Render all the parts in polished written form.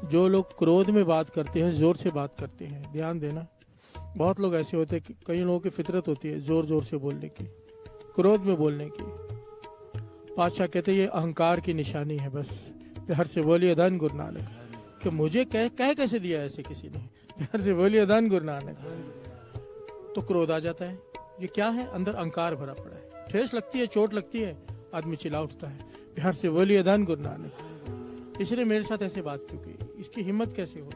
जो लोग क्रोध में बात करते हैं, जोर से बात करते हैं, ध्यान देना, बहुत लोग ऐसे होते हैं कि कई लोगों की फितरत होती है जोर जोर से बोलने की, क्रोध में बोलने की। पातशाह कहते हैं ये अहंकार की निशानी है। बस प्यार से बोलिए धन गुरु नानक। कि मुझे कह कैसे दिया ऐसे किसी ने, प्यार से बोलिए धन गुरु नानक। तो क्रोध आ जाता है। ये क्या है? अंदर अहंकार भरा पड़ा है, ठेस लगती है, चोट लगती है, आदमी चिल्ला उठता है। प्यार से बोलिए धन गुरु नानक। इसने मेरे साथ ऐसे बात क्यों की, इसकी हिम्मत कैसे हुई?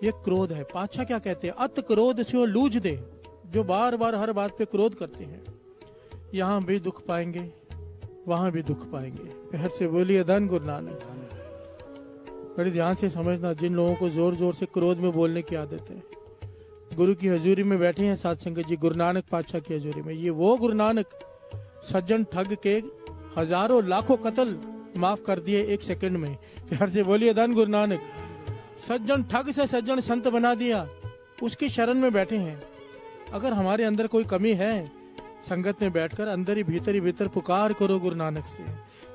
ये क्रोध है। पातशाह क्या कहते हैं? अत क्रोध से लूझ दे। जो बार बार हर बात पे क्रोध करते हैं, यहाँ भी दुख पाएंगे, वहां भी दुख पाएंगे। प्यार से बोलिए धन गुरु नानक। बड़े ध्यान से समझना, जिन लोगों को जोर जोर से क्रोध में बोलने की आदत है, गुरु की हजूरी में बैठे हैं साथ संगत जी, गुरु नानक पातशाह की हजूरी में, ये वो गुरु नानक सज्जन ठग के हजारों लाखों कत्ल माफ कर दिए एक सेकंड में। प्यार से बोलिए धन गुरु नानक। सज्जन ठग से सज्जन संत बना दिया, उसकी शरण में बैठे हैं। अगर हमारे अंदर कोई कमी है, संगत में बैठकर अंदर ही भीतर पुकार करो गुरु नानक से।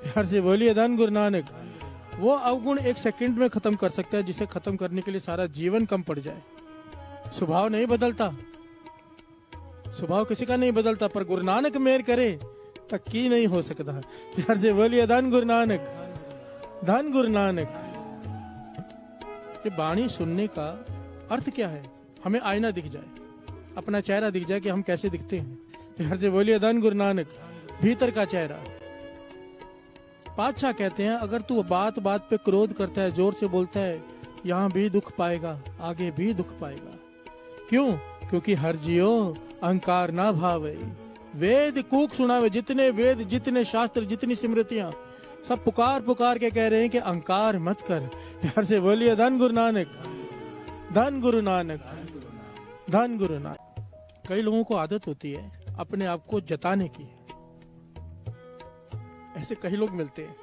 प्यार से बोलिए धन गुरु नानक। वो अवगुण एक सेकंड में खत्म कर सकता है, जिसे खत्म करने के लिए सारा जीवन कम पड़ जाए। स्वभाव नहीं बदलता, स्वभाव किसी का नहीं बदलता, पर गुरु नानक मेहर करे तक की नहीं हो सकता। प्यार से बोलिए धन गुरु नानक, धन गुरु नानक। ये वाणी सुनने का अर्थ क्या है? हमें आईना दिख जाए, अपना चेहरा दिख जाए कि हम कैसे दिखते हैं। प्यार से बोलिए धन गुरु नानक। भीतर का चेहरा। पातशाह कहते हैं अगर तू बात बात पे क्रोध करता है, जोर से बोलता है, यहाँ भी दुख पाएगा, आगे भी दुख पाएगा। क्यों? क्योंकि हर जियो अहंकार ना भावे। वेद कूक सुनावे, जितने वेद, जितने शास्त्र, जितनी स्मृतियां, सब पुकार पुकार के कह रहे हैं कि अहंकार मत कर। प्यार से बोलिए धन गुरु नानक, धन गुरु नानक, धन गुरु नानक। कई लोगों को आदत होती है अपने आप को जताने की। ऐसे कई लोग मिलते हैं,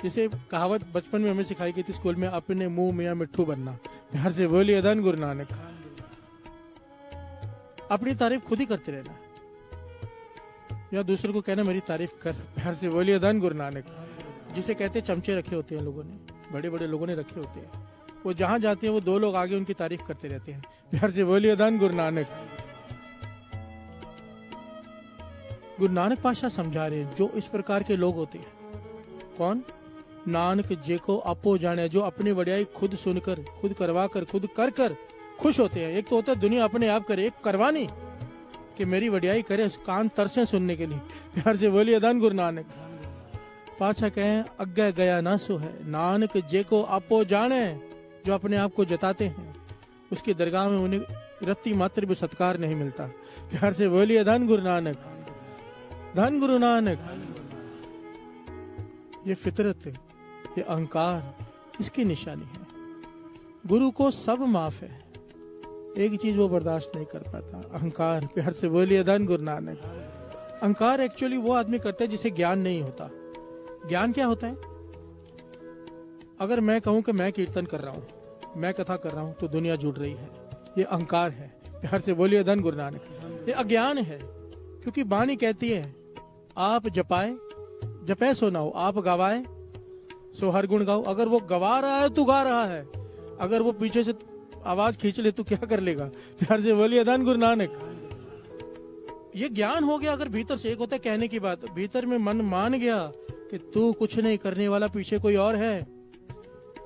जैसे कहावत बचपन में हमें सिखाई गई थी स्कूल में, अपने मुंह में मिट्ठू बनना। प्यार से बोलिए धन गुरु नानक। अपनी तारीफ खुद ही करते रहना, या दूसरे को कहना मेरी तारीफ कर। प्यार से बोलिए धन गुरु नानक। जिसे कहते चमचे रखे होते हैं लोगों ने, बड़े बड़े लोगों ने रखे होते हैं, वो जहां जाते हैं वो दो लोग आगे उनकी तारीफ करते रहते हैं। प्यार से बोलिए धन गुरु नानक। गुरु नानक पातशाह समझा रहे हैं, जो इस प्रकार के लोग होते हैं। कौन? नानक जे को आपो जाने, जो अपनी वड्याई खुद सुनकर, खुद करवा कर, खुद कर कर खुश होते हैं। एक तो होता है दुनिया अपने आप करे, एक करवानी कि मेरी वड्याई करे, कान तरसे सुनने के लिए। प्यार से बोलिए धन गुरु नानक। पातशाह कहें अग्गे गया ना सो है, नानक जे को आपो जाने, जो अपने आप को जताते हैं, उसकी दरगाह में उन्हें रत्ती मात्र भी सत्कार नहीं मिलता। प्यार से बोलिए धन गुरु नानक, धन गुरु नानक। ये फितरत, ये अहंकार, इसकी निशानी है। गुरु को सब माफ है, एक चीज वो बर्दाश्त नहीं कर पाता, अहंकार। प्यार से बोलिए धन गुरु नानक। अहंकार एक्चुअली वो आदमी करता है जिसे ज्ञान नहीं होता। ज्ञान क्या होता है? अगर मैं कहूं कि मैं कीर्तन कर रहा हूं, मैं कथा कर रहा हूं, तो दुनिया जुड़ रही है, ये अहंकार है। प्यार से बोलिए धन गुरु नानक। ये अज्ञान है, क्योंकि वाणी कहती है आप जपाए, जपे सो ना हो, आप गवाए सो हर गुण गाओ। अगर वो गवा रहा है तू गा रहा है, अगर वो पीछे से आवाज खींच ले तो क्या कर लेगा? प्यार से बोलिए धन गुरु नानक। ये ज्ञान हो गया। अगर भीतर से, एक होता है कहने की बात, भीतर में मन मान गया कि तू कुछ नहीं करने वाला, पीछे कोई और है,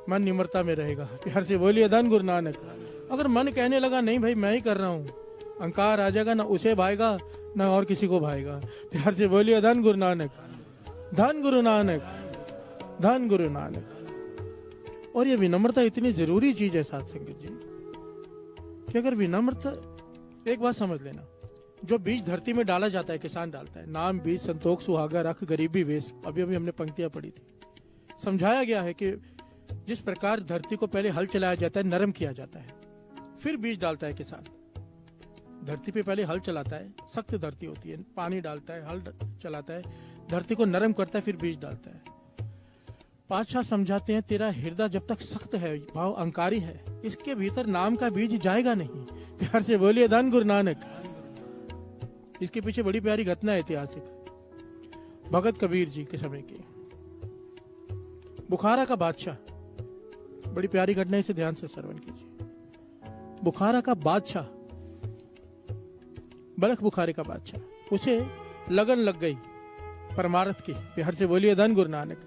मन निम्रता में रहेगा। प्यार से बोलिए धन गुरु नानक। अगर मन कहने लगा नहीं भाई मैं ही कर रहा हूं, अहंकार आ जाएगा, ना उसे भाएगा ना और किसी को भाएगा। प्यार से बोलिए धन गुरु नानक, धन गुरु नानक, धन गुरु नानक। और ये विनम्रता इतनी जरूरी चीज है साथ संगत जी, कि अगर विनम्रता, एक बात समझ लेना, जो बीज धरती में डाला जाता है, किसान डालता है, नाम बीज संतोख सुहागा रख गरीबी वेश, अभी अभी हमने पंक्तियां पढ़ी थी। समझाया गया है कि जिस प्रकार धरती को पहले हल चलाया जाता है, नरम किया जाता है, फिर बीज डालता है किसान। धरती पे पहले हल चलाता है, सख्त धरती होती है, पानी डालता है, हल चलाता है, धरती को नरम करता है, फिर बीज डालता है। पातशाह समझाते हैं तेरा हृदय जब तक सख्त है, भाव अहंकारी है, इसके भीतर नाम का बीज जाएगा नहीं। प्यार से बोलिए धन गुरु नानक। इसके पीछे बड़ी प्यारी घटना है ऐतिहासिक, भगत कबीर जी के समय की। बुखारा का बादशाह, बड़ी प्यारी घटना, इसे ध्यान से श्रवण कीजिए। बुखारा का बादशाह, बलख बुखारे का बादशाह, उसे लगन लग गई परमार्थ की। प्यार से बोलिए धन गुरु नानक।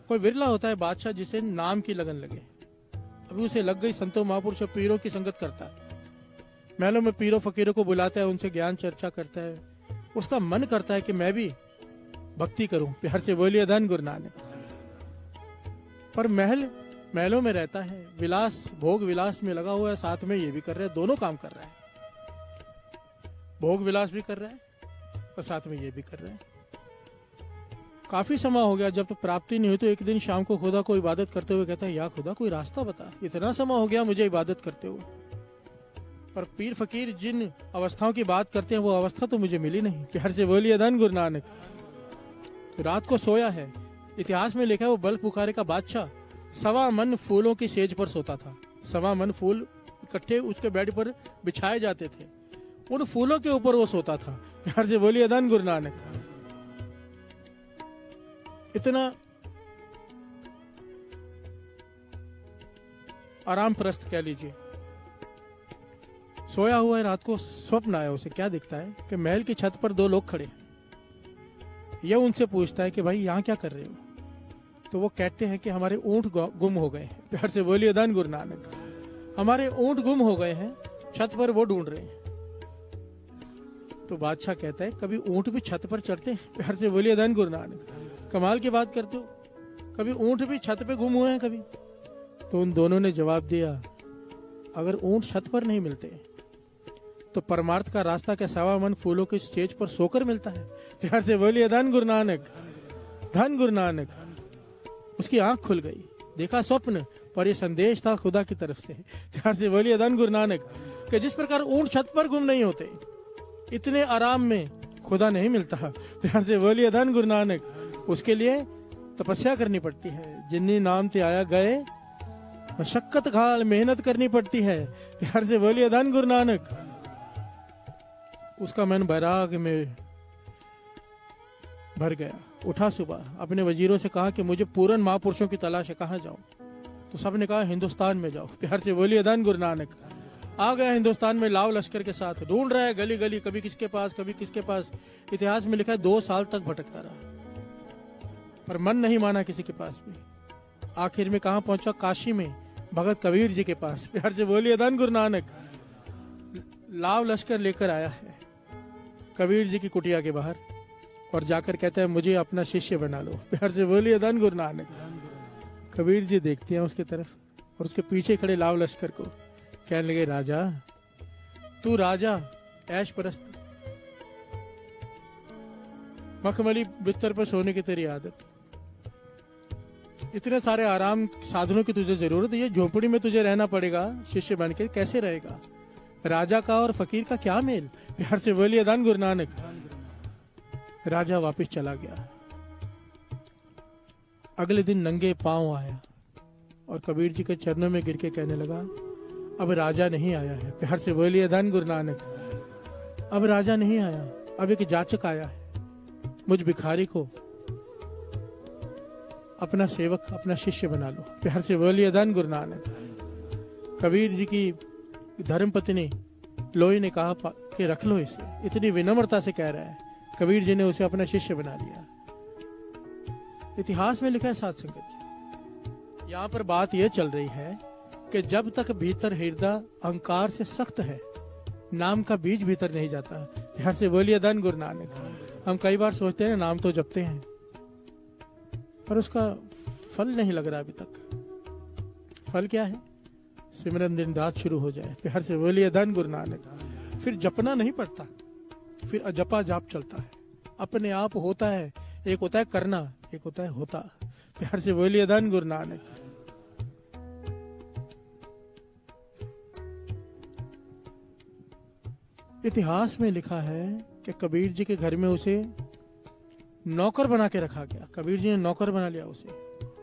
कोई विरला होता है बादशाह जिसे नाम की लगन लगे। अभी उसे लग गई, संतों महापुरुषों पीरों की संगत करता है, महलों में पीरों फकीरों को बुलाता है, उनसे ज्ञान चर्चा करता है। उसका मन करता है कि मैं भी भक्ति करूं। प्यार से बोलिए धन गुरु नानक। पर महलों में रहता है, विलास भोग विलास में लगा हुआ है, साथ में ये भी कर रहा है, दोनों काम कर रहा है। भोग विलास भी कर रहा है और साथ में ये भी कर रहा है। काफी समय हो गया, जब तो प्राप्ति नहीं हुई तो एक दिन शाम को खुदा को इबादत करते हुए कहता है, या खुदा कोई रास्ता बता, इतना समय हो गया मुझे इबादत करते हुए, पर पीर फकीर जिन अवस्थाओं की बात करते हैं वो अवस्था तो मुझे मिली नहीं। प्यार से बोलिए धन गुरु नानक। तो रात को सोया है। इतिहास में लिखा है वो बल्ख बुखारे का बादशाह 1.25 मन फूलों की सेज पर सोता था। 1.25 मन फूल इकट्ठे उसके बेड पर बिछाए जाते थे, उन फूलों के ऊपर वो सोता था। प्यार से बोलिए धन गुरु नानक। इतना आराम प्रस्त कह लीजिए। सोया हुआ है, रात को स्वप्न आया उसे। क्या दिखता है कि महल की छत पर 2 लोग खड़े हैं। यह उनसे पूछता है कि भाई यहाँ क्या कर रहे हो? तो वो कहते हैं कि हमारे ऊंट गुम हो गए हैं। प्यार से बोलिए धन गुरु नानक। हमारे ऊंट गुम हो गए हैं, छत पर वो ढूंढ रहे हैं। तो बादशाह कहता है, कभी ऊंट भी छत पर चढ़ते हैं? प्यार से बोलिए धन गुरु नानक। कमाल की बात करते हो, कभी ऊंट भी छत पे गुम हुए हैं कभी? तो उन दोनों ने जवाब दिया, अगर ऊंट छत पर नहीं मिलते तो परमार्थ का रास्ता क्या 1.25 मन फूलों के स्टेज पर सोकर मिलता है? प्यार से बोलिए धन गुरु नानक। धन गुरु नानक। उसकी आंख खुल गई, देखा स्वप्न, पर यह संदेश था खुदा की तरफ से। प्यार से बोलिए धन गुरु नानक। कि जिस प्रकार ऊंट छत पर गुम नहीं होते, इतने आराम में खुदा नहीं मिलता। प्यार से बोलिए धन गुरु नानक। उसके लिए तपस्या करनी पड़ती है। जिन्नी नाम ते आया गए, मशक्कत खाल मेहनत करनी पड़ती है। प्यार से बोलिए धन गुरु नानक। उसका मन बैराग में भर गया। उठा सुबह, अपने वजीरों से कहा कि मुझे पूर्ण महापुरुषों की तलाश है, कहाँ जाऊं? तो सबने कहा हिंदुस्तान में जाओ। प्यार से बोलिए धन गुरु नानक। आ गया हिंदुस्तान में लाव लश्कर के साथ, ढूंढ रहा है गली गली, कभी किसके पास कभी किसके पास। इतिहास में लिखा है 2 साल तक भटकता रहा, पर मन नहीं माना किसी के पास भी। आखिर में कहां पहुंचा? काशी में भगत कबीर जी के पास। प्यार से बोलिए धन गुरु नानक। लाव लश्कर लेकर आया है कबीर जी की कुटिया के बाहर, और जाकर कहता है मुझे अपना शिष्य बना लो। प्यार से बोलिए धन गुरु नानक। कबीर जी देखते हैं उसके तरफ और उसके पीछे खड़े लाव लश्कर को, कहने लगे, राजा तू राजा, ऐश परस्त, मखमली बिस्तर पर सोने की तेरी आदत, इतने सारे आराम साधनों की तुझे जरूरत है, ये झोपड़ी में तुझे रहना पड़ेगा शिष्य बन के, कैसे रहेगा? राजा का और फकीर का क्या मेल? प्यार से बोलिए धन गुरु नानक। राजा वापस चला गया। अगले दिन नंगे पांव आया और कबीर जी के चरणों में गिर के कहने लगा, अब राजा नहीं आया है। प्यार से बोलिए धन गुरु नानक। अब राजा नहीं आया, अब एक जाचक आया है। मुझ भिखारी को अपना सेवक, अपना शिष्य बना लो। प्यार से बोलिए धन गुरु नानक। कबीर जी की धर्मपत्नी लोई ने कहा कि रख लो इसे, इतनी विनम्रता से कह रहा है। कबीर जी ने उसे अपना शिष्य बना लिया। इतिहास में लिखा है साध संगत जी, यहाँ पर बात यह चल रही है कि जब तक भीतर हृदय अहंकार से सख्त है, नाम का बीज भीतर नहीं जाता। प्यार से बोलिए धन गुरु नानक। हम कई बार सोचते हैं नाम तो जपते हैं, पर उसका फल नहीं लग रहा अभी तक। फल क्या है? सिमरन दिन रात शुरू हो जाए। प्यार से बोलिए धन गुरु नानक। फिर जपना नहीं पड़ता, फिर अजपा जाप चलता है, अपने आप होता है। एक होता है करना, एक होता है होता। प्यार से बोलिए धन गुरु नानक। इतिहास में लिखा है कि कबीर जी के घर में उसे नौकर बना के रखा गया। कबीर जी ने नौकर बना लिया उसे,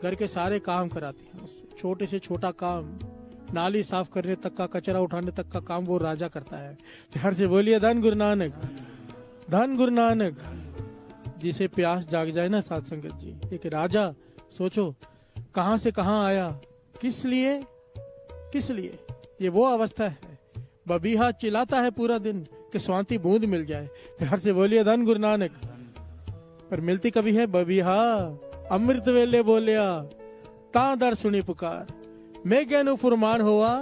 घर के सारे काम कराते हैं उससे, छोटे से छोटा काम, नाली साफ करने तक का, कचरा उठाने तक का काम वो राजा करता है। प्यार से बोलिए धन गुरु नानक। धन गुरु नानक। जिसे प्यास जाग जाए ना साध संगत जी, एक राजा सोचो कहां से कहां आया, किस लिए? किस लिए? ये वो अवस्था है, बबीहा चिल्लाता है पूरा दिन कि स्वांति बूंद मिल जाए। प्यार से बोलिए धन गुरु नानक। पर मिलती कभी है बबीहा, अमृत वेले बोलिया तां दर सुनी पुकार, मैं ज्ञानु फुरमान हुआ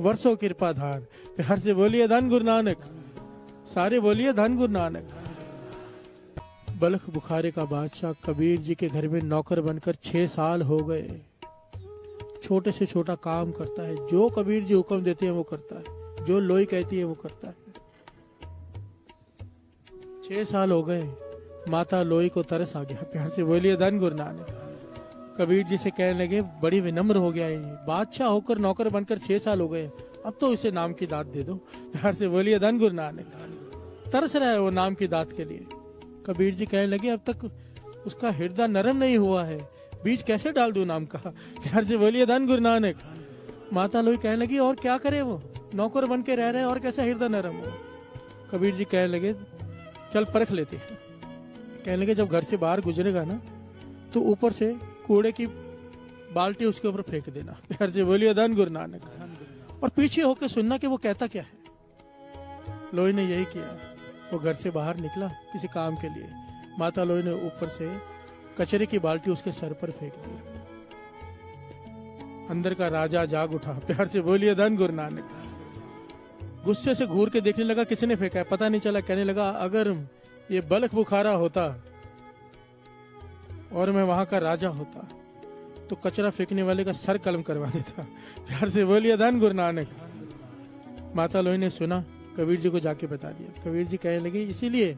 वर्षों कृपा धार। प्यार से बोलिए धन गुरु नानक। सारे बोलिए धन गुरु नानक। बल्ख बुखारे का बादशाह कबीर जी के घर में नौकर बनकर 6 साल हो गए। छोटे से छोटा काम करता है, जो कबीर जी हुक्म देते हैं वो करता है, जो लोई कहती है वो करता है। 6 साल हो गए, माता लोई को तरस आ गया। प्यार से बोलिए धन गुरु नानक। कबीर जी से कहने लगे, बड़ी विनम्र हो गया है, बादशाह होकर नौकर बनकर 6 साल हो गए, अब तो इसे नाम की दात दे दो। प्यार से बोलिए धन गुरु नानक। तरस रहा है वो नाम की दात के लिए। कबीर जी कहने लगे, अब तक उसका हृदय नरम नहीं हुआ है, बीज कैसे डाल दूं नाम का। प्यार से बोलिए धन गुरु नानक। माता लोई कहने लगी, और क्या करे, वो नौकर बन के रह रहे और कैसा हृदय नरम हो। कबीर जी कहने लगे, चल परख लेते हैं। कहने लगे, जब घर से बाहर गुजरेगा ना तो ऊपर से कूड़े की बाल्टी उसके ऊपर फेंक देना। प्यार से बोलिए धन गुरु नानक। और पीछे होकर सुनना कि वो कहता क्या है। लोई ने यही किया। वो घर से बाहर निकला किसी काम के लिए। माता लोई ने ऊपर से कचरे की बाल्टी उसके सर पर फेंक दी। अंदर का राजा जाग उठा। प्यार से बोलिए धन गुरु नानक। गुस्से से घूर के देखने लगा किसने फेंका है, पता नहीं चला। कहने लगा, अगर ये बल्ख बुखारा होता और मैं वहां का राजा होता तो कचरा फेंकने वाले का सर कलम करवा देता। प्यार से बोलिए धन गुरु नानक। माता लोई ने सुना, कबीर जी को जाके बता दिया। कबीर जी कहने लगे, इसीलिए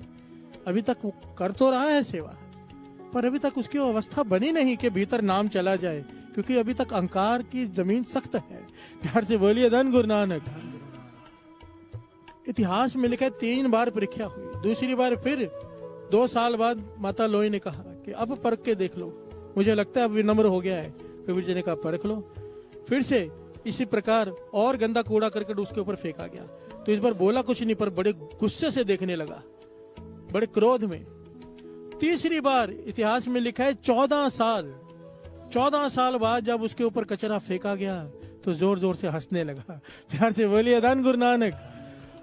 अभी तक वो कर तो रहा है सेवा, पर अभी तक उसकी अवस्था बनी नहीं कि भीतर नाम चला जाए, क्योंकि अभी तक अहंकार की जमीन सख्त है। प्यार से बोलिए धन गुरु नानक। इतिहास में लिखा है 3 बार परीक्षा हुई। दूसरी बार फिर 2 साल बाद माता लोई ने कहा कि अब परख के देख लो, मुझे लगता है अब विनम्र हो गया है। कबीर जी ने कहा, परख लो। फिर से इसी प्रकार और गंदा कूड़ा करके उसके ऊपर फेंका गया। तो इस बार बोला कुछ नहीं, पर बड़े गुस्से से देखने लगा, बड़े क्रोध में। तीसरी बार इतिहास में लिखा है 14 साल बाद जब उसके ऊपर कचरा फेंका गया तो जोर जोर से हंसने लगा। प्यार से बोलिए धन गुरु नानक।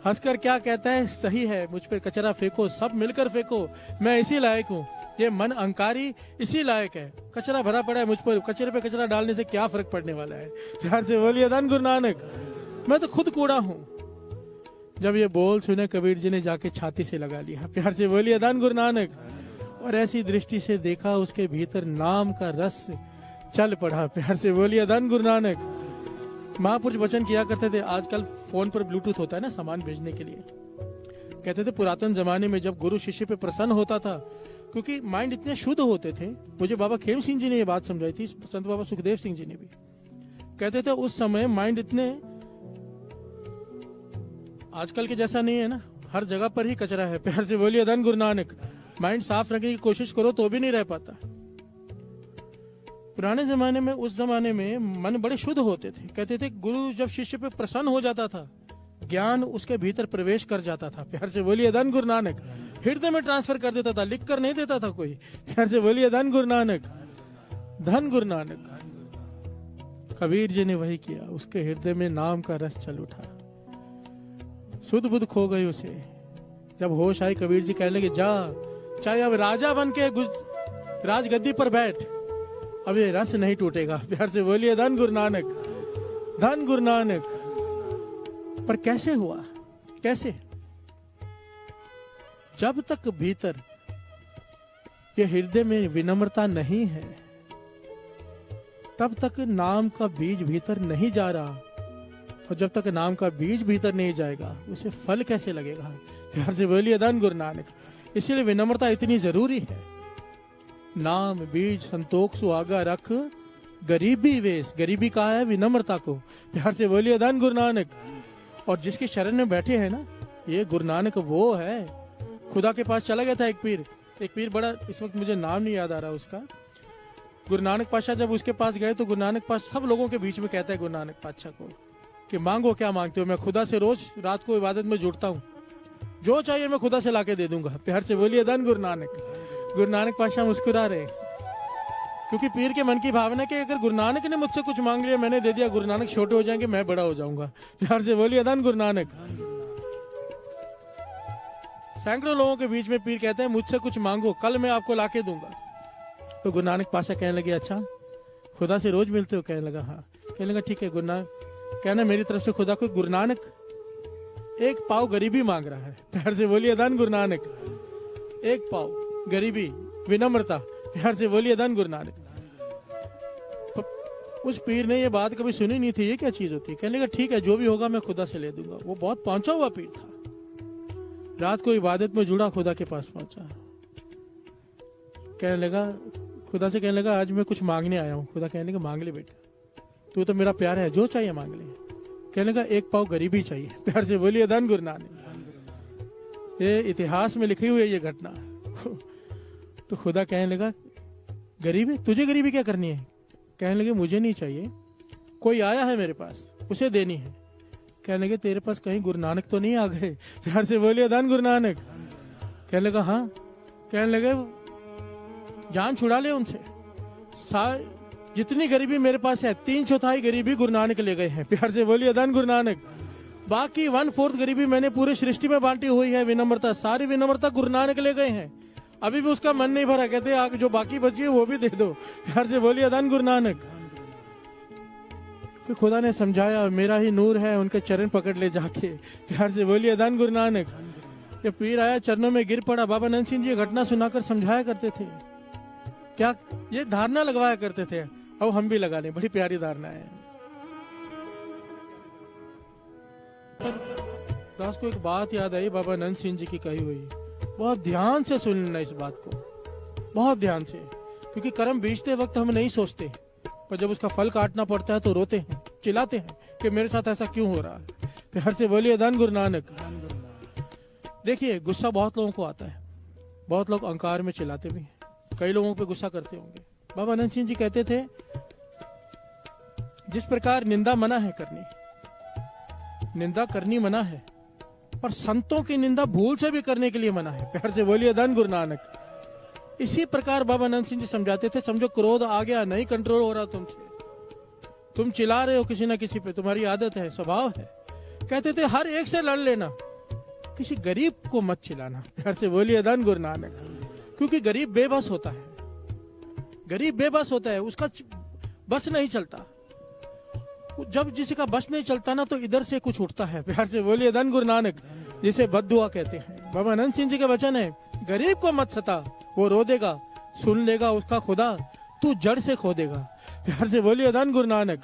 हंसकर क्या कहता है, सही है, मुझ पर कचरा फेंको, सब मिलकर फेंको, मैं इसी लायक हूँ। ये मन अहंकारी इसी लायक है। कचरा भरा पड़ा है मुझ पर, कचरे पे कचरा डालने से क्या फर्क पड़ने वाला है। प्यार से बोलिए धन गुरु नानक। मैं तो खुद कूड़ा हूँ। जब ये बोल सुने कबीर जी ने जाके छाती से लगा लिया। प्यार से बोलिए धन गुरु नानक। और ऐसी दृष्टि से देखा, उसके भीतर नाम का रस चल पड़ा। प्यार से बोलिए धन गुरु नानक। महापुरुष वचन किया करते थे, आजकल फोन पर ब्लूटूथ होता है ना सामान भेजने के लिए। कहते थे पुरातन जमाने में जब गुरु शिष्य पे प्रसन्न होता था, क्योंकि माइंड इतने शुद्ध होते थे। मुझे बाबा खेम सिंह जी ने ये बात समझाई थी, संत बाबा सुखदेव सिंह जी ने भी। कहते थे उस समय माइंड इतने आजकल के जैसा नहीं है ना, हर जगह पर ही कचरा है। प्यार से बोलिए धन गुरु नानक। माइंड साफ रखने की कोशिश करो तो भी नहीं रह पाता। पुराने जमाने में, उस जमाने में मन बड़े शुद्ध होते थे। कहते थे गुरु जब शिष्य पे प्रसन्न हो जाता था, ज्ञान उसके भीतर प्रवेश कर जाता था। प्यार से बोलिए धन गुरु नानक। हृदय में ट्रांसफर कर देता था, लिख कर नहीं देता था कोई। प्यार से बोलिए धन गुरु नानक। धन गुरु नानक। कबीर जी ने वही किया, उसके हृदय में नाम का रस चल उठा, शुद्ध बुद्ध खो गई उसे। जब होश आई, कबीर जी कहने लगे, जा चाहे अब राजा बन के राजगद्दी पर बैठ, अब ये रस नहीं टूटेगा। प्यार से बोलिए धन गुरु नानक। धन गुरु नानक। पर कैसे हुआ, कैसे? जब तक भीतर ये हृदय में विनम्रता नहीं है, तब तक नाम का बीज भीतर नहीं जा रहा। और जब तक नाम का बीज भीतर नहीं जाएगा, उसे फल कैसे लगेगा। प्यार से बोलिए धन गुरु नानक। इसीलिए विनम्रता इतनी जरूरी है। नाम बीज संतोख सुहागा रख, गरीबी वेश। गरीबी कहा है विनम्रता को। प्यार से बोलिए धन गुरु नानक। और जिसके शरण में बैठे हैं ना, ये गुरु नानक वो है। खुदा के पास चला गया था एक पीर बड़ा, इस वक्त मुझे नाम नहीं याद आ रहा उसका। गुरु नानक पातशाह जब उसके पास गए तो गुरु नानक पातशाह सब लोगों के बीच में कहता है गुरु नानक पातशाह को कि मांगो क्या मांगते हो, मैं खुदा से रोज रात को इबादत में जुड़ता हूँ, जो चाहिए मैं खुदा से लाके दे दूंगा। प्यार से बोलिए धन गुरु नानक। गुरु नानक पातशाह मुस्कुरा रहे। क्योंकि पीर के मन की भावना कि अगर गुरु नानक ने मुझसे कुछ मांग लिया, मैंने दे दिया, गुरु नानक छोटे हो जाएंगे, मैं बड़ा हो जाऊंगा। प्यार से बोलिए धन गुरु नानक। सैकड़ों लोगों के बीच में पीर कहते हैं मुझसे कुछ मांगो, कल मैं आपको लाके दूंगा। तो गुरु नानक पाशा कहने लगे अच्छा खुदा से रोज मिलते हो? कहने लगा हाँ। कहने लगा ठीक है गुरु नानक, कहना मेरी तरफ से खुदा को गुरु नानक एक पाव गरीबी मांग रहा है। प्यार से बोलिए धन गुरु नानक। एक पाव गरीबी, विनम्रता। प्यार से बोलिए धन गुरु नानक। तो उस पीर ने ये बात कभी सुनी नहीं थी, ये क्या चीज होती है। कहने लगा ठीक है जो भी होगा मैं खुदा से ले दूंगा। वो बहुत पहुंचा हुआ पीर था, रात को इबादत में जुड़ा खुदा के पास पहुंचा। कहने लगा खुदा से, कहने लगा आज मैं कुछ मांगने आया हूँ। खुदा कहने लगा मांग ले बेटा, तू तो मेरा प्यार है, जो चाहिए मांग ले। कहने लगा एक पाव गरीबी चाहिए। प्यार से बोलिए धन गुरु नानक। ये इतिहास में लिखी हुई है ये घटना। तो खुदा कहने लगा गरीबी, तुझे गरीबी क्या करनी है? कहने लगे मुझे नहीं चाहिए, कोई आया है मेरे पास उसे देनी है। कहने लगे तेरे पास कहीं गुरु नानक तो नहीं आ गए? प्यार से बोलिए धन गुरु नानक। कहने लगा हाँ। कहने लगे जान छुड़ा ले उनसे, जितनी गरीबी मेरे पास है 3/4 गरीबी गुरु नानक ले गए हैं। प्यार से बोलिए धन गुरु नानक। बाकी 1/4 गरीबी मैंने पूरे सृष्टि में बांटी हुई है। विनम्रता, सारी विनम्रता गुरु नानक ले गए हैं। अभी भी उसका मन नहीं भरा, कहते आगे जो बाकी बची है वो भी दे दो। प्यार से बोलिए धन गुरु नानक। फिर खुदा ने समझाया मेरा ही नूर है, उनके चरण पकड़ ले जाके। प्यार से बोलिए धन गुरु नानक। ये पीर आया चरणों में गिर पड़ा। बाबा नंद सिंह जी घटना सुनाकर समझाया करते थे, क्या ये धारणा लगवाया करते थे। अब हम भी लगा लें, बड़ी प्यारी धारणा है। दास को एक बात याद आई बाबा नंद सिंह जी की कही हुई, बहुत ध्यान से सुन लेना इस बात को, बहुत ध्यान से। क्योंकि कर्म बीजते वक्त हम नहीं सोचते, पर जब उसका फल काटना पड़ता है तो रोते हैं, चिल्लाते हैं कि मेरे साथ ऐसा क्यों हो रहा है। प्यार से बोलिए धन गुरु नानक। देखिए गुस्सा बहुत लोगों को आता है, बहुत लोग अहंकार में चिल्लाते भी हैं, कई लोगों पे गुस्सा करते होंगे। बाबा नंद सिंह जी कहते थे जिस प्रकार निंदा मना है करनी, निंदा करनी मना है, पर संतों की निंदा भूल से भी करने के लिए मना है। प्यार से बोलिए धन गुरु नानक। इसी प्रकार बाबा नंद सिंह जी समझाते थे, समझो क्रोध आ गया, नहीं कंट्रोल हो रहा तुमसे, तुम चिल्ला रहे हो किसी ना किसी पे, तुम्हारी आदत है, स्वभाव है। कहते थे हर एक से लड़ लेना, किसी गरीब को मत चिल्लाना। प्यार से बोलिए धन गुरु नानक। क्योंकि गरीब बेबस होता है, गरीब बेबस होता है, उसका बस नहीं चलता। जब जिसी का बस नहीं चलता ना तो इधर से कुछ उठता है। प्यार से बोलिए धन गुरु नानक, जिसे बद्दुआ कहते हैं। बाबा नंद सिंह जी का वचन है, गरीब को मत सता, वो रो देगा, सुन लेगा उसका खुदा, तू जड़ से खो देगा। प्यार से बोलिए धन गुरु नानक।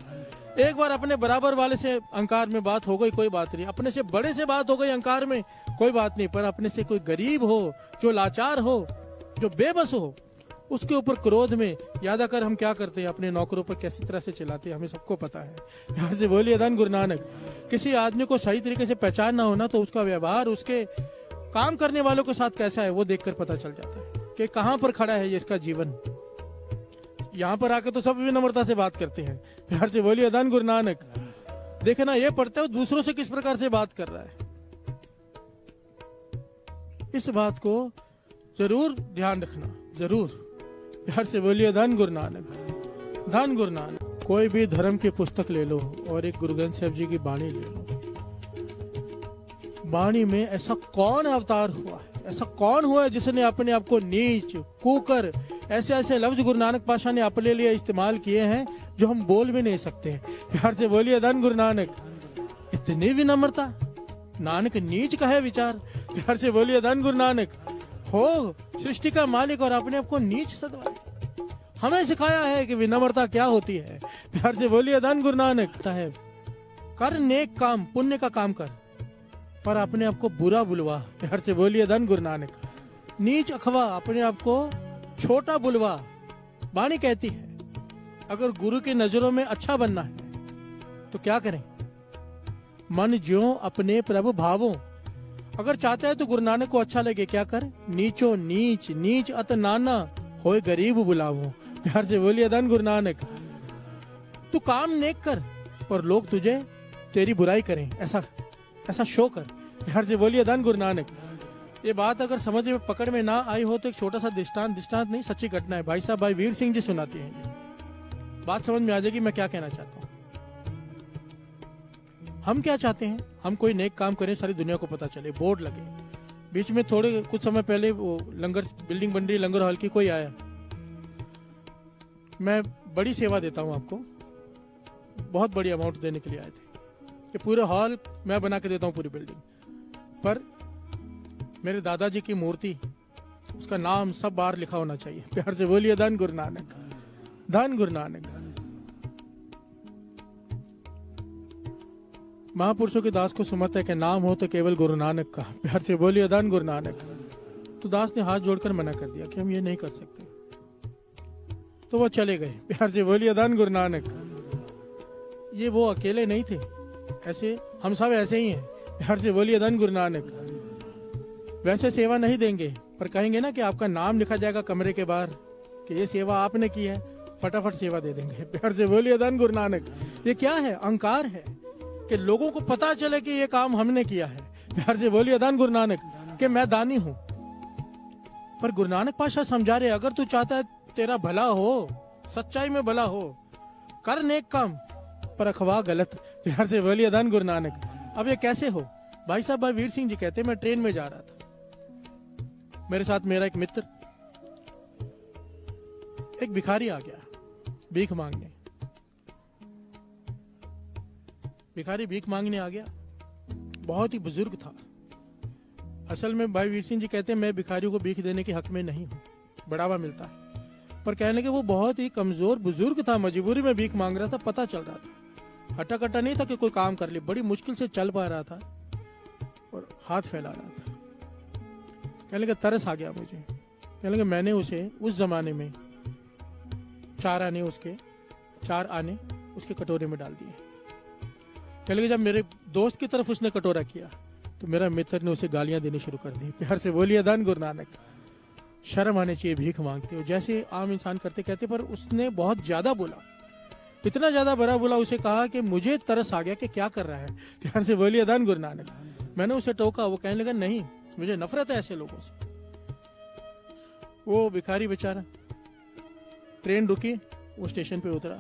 एक बार अपने बराबर वाले से अहंकार में बात हो गई, कोई बात नहीं। अपने से बड़े से बात हो गई अहंकार में, कोई बात नहीं। पर अपने से कोई गरीब हो, जो लाचार हो, जो बेबस हो, उसके ऊपर क्रोध में याद आकर हम क्या करते हैं, अपने नौकरों पर कैसी तरह से चलाते हैं, हमें सबको पता है। प्यार से बोलिए धन गुरु नानक। किसी आदमी को सही तरीके से पहचानना होना तो उसका व्यवहार, उसके काम करने वालों के साथ कैसा है वो देखकर पता चल जाता है कि कहां पर खड़ा है ये इसका जीवन। यहाँ पर आकर तो सब विनम्रता से बात करते हैं। प्यार से बोलिए धन गुरु नानक। देखना ये पड़ता है दूसरों से किस प्रकार से बात कर रहा है, इस बात को जरूर ध्यान रखना, जरूर। प्यार से बोलिए धन गुरु नानक। धन गुरु नानक। कोई भी धर्म की पुस्तक ले लो और एक गुरु ग्रंथ साहिब जी की बाणी ले लो, बाणी में ऐसा कौन अवतार हुआ है, ऐसा कौन हुआ है जिसने अपने आप को नीच, कुकर, ऐसे ऐसे लफ्ज गुरु नानक पाशा ने अपने लिए इस्तेमाल किए हैं जो हम बोल भी नहीं सकते। प्यार से बोलिए धन गुरु नानक। इतनी विनम्रता, नानक नीच का है विचार। प्यार से बोलिए धन गुरु नानक। हो सृष्टि का मालिक और अपने आप को नीच सदवाए, हमें सिखाया है कि विनम्रता क्या होती है। प्यार से बोलिए धन गुरु नानक। कर नेक काम, पुण्य का काम कर, पर अपने आप को बुरा बुलवा। प्यार से बोलिए धन गुरु नानक। नीच अखवा, अपने आप को छोटा बुलवा। बाणी कहती है अगर गुरु की नजरों में अच्छा बनना है तो क्या करें, मन ज्यों अपने प्रभु भावों। अगर चाहता है तो गुरु नानक को अच्छा लगे, क्या कर, नीचो नीच, नीच अत नाना, होए गरीब बुलावो। प्यार से बोलिए धन गुरु नानक। तू काम नेक कर और लोग तुझे तेरी बुराई करें, ऐसा शो कर। प्यार से बोलिए धन गुरु नानक। ये बात अगर समझ में पकड़ में ना आई हो तो एक छोटा सा दृष्टांत नहीं, सच्ची घटना है। भाई साहब भाई वीर सिंह जी सुनाते हैं ये बात, समझ में आ जाएगी मैं क्या कहना चाहता हूँ। हम क्या चाहते हैं, हम कोई नेक काम करें, सारी दुनिया को पता चले, बोर्ड लगे। बीच में थोड़े कुछ समय पहले वो लंगर बिल्डिंग बन रही, लंगर हॉल की, कोई आया, मैं बड़ी सेवा देता हूं आपको, बहुत बड़ी अमाउंट देने के लिए आए थे कि पूरे हॉल मैं बना के देता हूं, पूरी बिल्डिंग पर मेरे दादाजी की मूर्ति, उसका नाम सब बार लिखा होना चाहिए। प्यार से बोलिए धन गुरु नानक, धन गुरु नानक। महापुरुषों के दास को सुमत है कि नाम हो तो केवल गुरु नानक का। प्यार से बोलिए धन गुरु नानक। तो दास ने हाथ जोड़कर मना कर दिया कि हम ये नहीं कर सकते, तो वो चले गए। प्यार से बोलिए धन गुरु नानक। ये वो अकेले नहीं थे, ऐसे हम सब ऐसे ही हैं। प्यार से बोलिए धन गुरु नानक। वैसे सेवा नहीं देंगे, पर कहेंगे ना कि आपका नाम लिखा जाएगा कमरे के बाहर कि ये सेवा आपने की है, फटाफट सेवा दे देंगे। प्यार से बोलिए धन गुरु नानक। ये क्या है? अहंकार है कि लोगों को पता चले कि ये काम हमने किया है। प्यार से बोलिए धन गुरु नानक कि मैं दानी हूं। पर गुरु नानक पातशाह समझा रहे, अगर तू चाहता है तेरा भला हो, सच्चाई में भला हो, कर नेक काम, पर अखवा गलत। प्यार से बोलिए धन गुरु नानक। अब ये कैसे हो? भाई साहब भाई वीर सिंह जी कहते, मैं ट्रेन में जा रहा था, मेरे साथ मेरा एक मित्र, एक भिखारी आ गया भीख मांगने। भिखारी भीख मांगने आ गया, बहुत ही बुजुर्ग था। असल में भाई वीर सिंह जी कहते हैं, मैं भिखारियों को भीख देने के हक में नहीं हूं, बढ़ावा मिलता है, पर कहने के वो बहुत ही कमजोर बुजुर्ग था, मजबूरी में भीख मांग रहा था, पता चल रहा था, हटा कटा नहीं था कि कोई काम कर ले, बड़ी मुश्किल से चल पा रहा था और हाथ फैला रहा था। कहने का तरस आ गया मुझे। कहने का मैंने उसे उस जमाने में 4 आने उसके कटोरे में डाल दिए। कहने लगे जब मेरे दोस्त की तरफ उसने कटोरा किया तो मेरा मित्र ने उसे गालियां देनी शुरू कर दी। प्यार से बोलिए धन गुरु नानक। शर्म आनी चाहिए भीख मांगते हो, जैसे आम इंसान करते कहते, पर उसने बहुत ज्यादा बोला, इतना ज्यादा बड़ा बोला, उसे कहा कि मुझे तरस आ गया कि क्या कर रहा है। प्यार से बोलिए धन गुरु नानक। मैंने उसे टोका, वो कहने लगा नहीं, मुझे नफरत है ऐसे लोगों से। वो भिखारी बेचारा, ट्रेन रुकी, वो स्टेशन पे उतरा,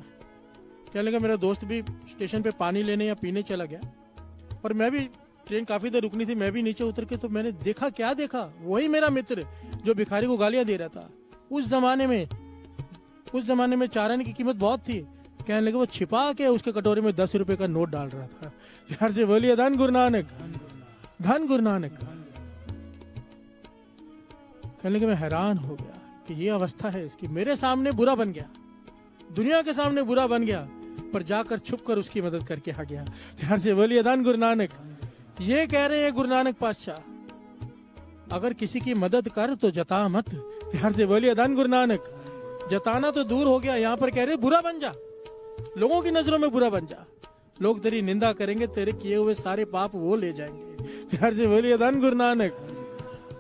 कहने लगा मेरा दोस्त भी स्टेशन पे पानी लेने या पीने चला गया, और मैं भी, ट्रेन काफी देर रुकनी थी, मैं भी नीचे उतर के, तो मैंने देखा, क्या देखा, वही मेरा मित्र जो भिखारी को गालियां दे रहा था। उस जमाने में 4 आने की कीमत बहुत थी। कहने लगे वो छिपा के उसके कटोरे में 10 रुपए का नोट डाल रहा था। यार से बोलिए धन गुरु नानक, धन गुरु नानक। कहने लगे मैं हैरान हो गया कि ये अवस्था है इसकी, मेरे सामने बुरा बन गया, दुनिया के सामने बुरा बन गया, पर जाकर छुप कर उसकी मदद करके आ गया। ध्यान से बोलिए धन गुरु नानक। ये कह रहे हैं गुरु नानक पातशाह, अगर किसी की मदद कर तो जता मत। ध्यान से बोलिए धन गुरु नानक। जताना तो दूर हो गया, यहाँ पर कह रहे बुरा बन जा, लोगों की नजरों में बुरा बन जा, लोग तेरी निंदा करेंगे, तेरे किए हुए सारे पाप वो ले जाएंगे। ध्यान से बोलिए धन गुरु नानक,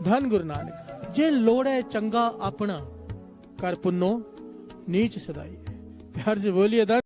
धन गुरु नानक। जे लोड़े चंगा अपना कर पुन्नो नीच सदाई। प्यार से बोलिए धन